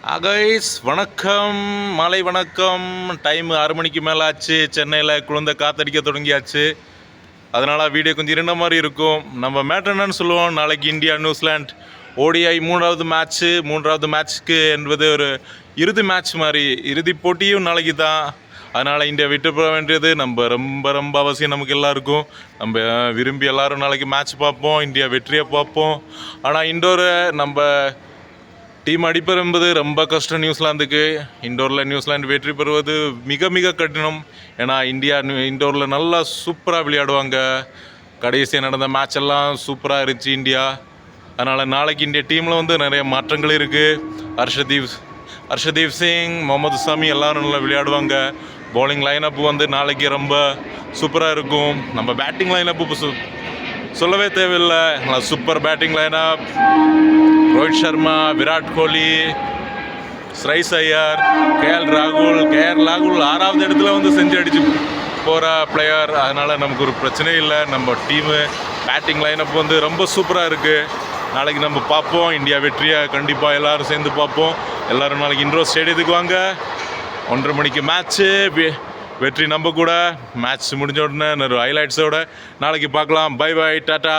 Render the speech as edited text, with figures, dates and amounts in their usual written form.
Guys வணக்கம், மாலை வணக்கம். டைம் 6 மணிக்கு மேலே ஆச்சு. சென்னையில் குளிர்ந்த காத்தடிக்க தொடங்கியாச்சு. அதனால் வீடியோ கொஞ்சம் இருண்ட மாதிரி இருக்கும். நம்ம மேட்ரு என்னன்னு சொல்லுவோம். நாளைக்கு இந்தியா நியூசிலாண்ட் ஓடிஐ மூன்றாவது மேட்ச்சுக்கு என்பது ஒரு இறுதி மேட்ச் மாதிரி. இறுதி போட்டியும் நாளைக்கு தான். அதனால் இந்தியா விட்டு போக வேண்டியது நம்ம ரொம்ப ரொம்ப அவசியம் நமக்கு எல்லாருக்கும். நம்ம விரும்பி எல்லோரும் நாளைக்கு மேட்ச் பார்ப்போம், இந்தியா வெற்றியை பார்ப்போம். ஆனால் இண்டோரை நம்ம டீம் அடிப்பது என்பது ரொம்ப கஷ்டம். நியூசிலாந்துக்கு இண்டோரில் நியூசிலாந்து வெற்றி பெறுவது மிக மிக கடினம். ஏன்னா இந்தியா இண்டோரில் நல்லா சூப்பராக விளையாடுவாங்க. கடைசியாக நடந்த மேட்ச் எல்லாம் சூப்பராக இருந்துச்சு இந்தியா. அதனால் நாளைக்கு இந்தியா டீமில் நிறைய மாற்றங்கள் இருக்குது. ஹர்ஷதீப் சிங், முகமது சாமி எல்லோரும் நல்லா விளையாடுவாங்க. பவுலிங் லைனப் நாளைக்கு ரொம்ப சூப்பராக இருக்கும். நம்ம பேட்டிங் லைனப்பு சொல்லவே தேவையில்லை. நல்லா super batting lineup. Rohit Sharma, Virat Kohli, Shreyas Iyer, KL ராகுல் 6வது இடத்துல செஞ்சு அடிச்சு போகிற பிளேயர். அதனால் நமக்கு ஒரு பிரச்சனையும் இல்லை. நம்ம டீமு பேட்டிங் லைனப் ரொம்ப சூப்பராக இருக்குது. நாளைக்கு நம்ம பார்ப்போம் இந்தியா வெற்றியை. கண்டிப்பாக எல்லோரும் சேர்ந்து பார்ப்போம். எல்லோரும் நாளைக்கு இண்டோர் ஸ்டேடியத்துக்கு வாங்க. 1:30 மணிக்கு மேட்ச்சு. வெற்றி நம்ம கூட. மேட்ச் முடிஞ்ச உடனே ஒரு ஹைலைட்ஸோட நாளைக்கு பார்க்கலாம். Bye bye, tata.